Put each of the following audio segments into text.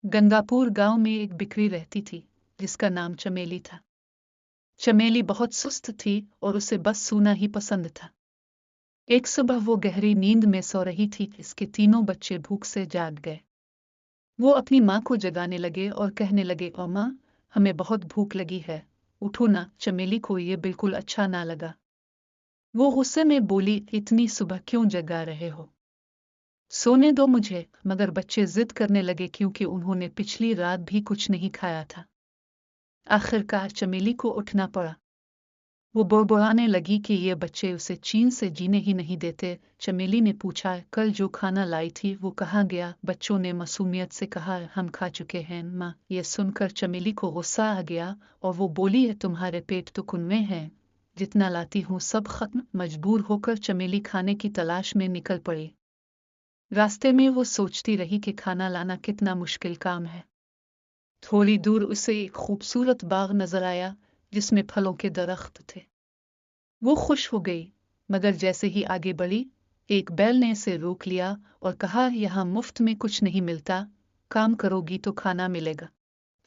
गंगापुर गांव में एक बिक्री रहती थी जिसका नाम चमेली था। चमेली बहुत सुस्त थी और उसे बस सोना ही पसंद था। एक सुबह वो गहरी नींद में सो रही थी। इसके तीनों बच्चे भूख से जाग गए। वो अपनी माँ को जगाने लगे और कहने लगे, ओ माँ, हमें बहुत भूख लगी है, उठो ना। चमेली को ये बिल्कुल अच्छा ना लगा। वो गुस्से में बोली, इतनी सुबह क्यों जगा रहे हो, सोने दो मुझे। मगर बच्चे जिद करने लगे क्योंकि उन्होंने पिछली रात भी कुछ नहीं खाया था। आखिरकार चमेली को उठना पड़ा। वो बड़बड़ाने लगी कि ये बच्चे उसे चैन से जीने ही नहीं देते। चमेली ने पूछा, कल जो खाना लाई थी वो कहाँ गया? बच्चों ने मासूमियत से कहा, हम खा चुके हैं माँ। ये सुनकर चमेली को गुस्सा आ गया और वो बोली, है तुम्हारे पेट तो कुनवे हैं, जितना लाती हूँ सब खत्म। मजबूर होकर चमेली खाने की तलाश में निकल पड़ी। रास्ते में वो सोचती रही कि खाना लाना कितना मुश्किल काम है। थोड़ी दूर उसे एक खूबसूरत बाग नजर आया जिसमें फलों के दरख्त थे। वो खुश हो गई, मगर जैसे ही आगे बढ़ी, एक बैल ने इसे रोक लिया और कहा, यहाँ मुफ्त में कुछ नहीं मिलता, काम करोगी तो खाना मिलेगा।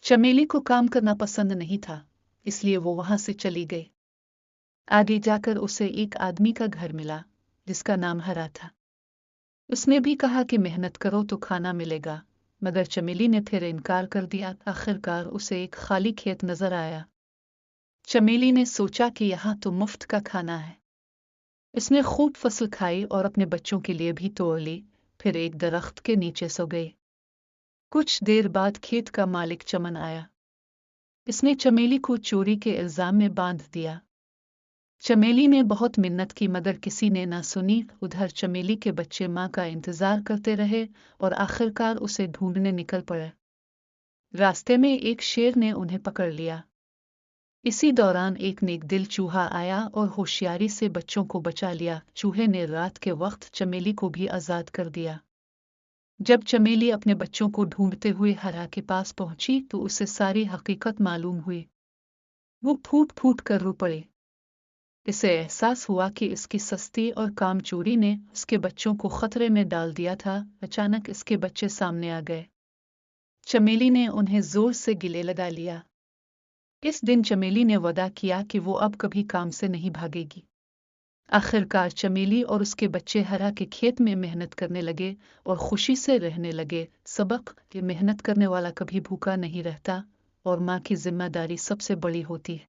चमेली को काम करना पसंद नहीं था, इसलिए वो वहां से चली गई। आगे जाकर उसे एक आदमी का घर मिला जिसका नाम हरा था। उसने भी कहा कि मेहनत करो तो खाना मिलेगा, मगर चमेली ने फिर इनकार कर दिया। आखिरकार उसे एक खाली खेत नजर आया। चमेली ने सोचा कि यहाँ तो मुफ्त का खाना है। इसने खूब फसल खाई और अपने बच्चों के लिए भी तोड़ ली। फिर एक दरख्त के नीचे सो गई। कुछ देर बाद खेत का मालिक चमन आया। इसने चमेली को चोरी के इल्जाम में बांध दिया। चमेली ने बहुत मिन्नत की मगर किसी ने ना सुनी। उधर चमेली के बच्चे माँ का इंतजार करते रहे और आखिरकार उसे ढूंढने निकल पड़े। रास्ते में एक शेर ने उन्हें पकड़ लिया। इसी दौरान एक नेकदिल चूहा आया और होशियारी से बच्चों को बचा लिया। चूहे ने रात के वक्त चमेली को भी आजाद कर दिया। जब चमेली अपने बच्चों को ढूंढते हुए हरा के पास पहुंची तो उसे सारी हकीकत मालूम हुई। वो फूट फूट कर रो पड़ी। इसे एहसास हुआ कि इसकी सस्ती और कामचोरी ने उसके बच्चों को खतरे में डाल दिया था। अचानक इसके बच्चे सामने आ गए। चमेली ने उन्हें जोर से गले लगा लिया। इस दिन चमेली ने वादा किया कि वो अब कभी काम से नहीं भागेगी। आखिरकार चमेली और उसके बच्चे हरा के खेत में मेहनत करने लगे और खुशी से रहने लगे। सबक कि मेहनत करने वाला कभी भूखा नहीं रहता और माँ की जिम्मेदारी सबसे बड़ी होती है।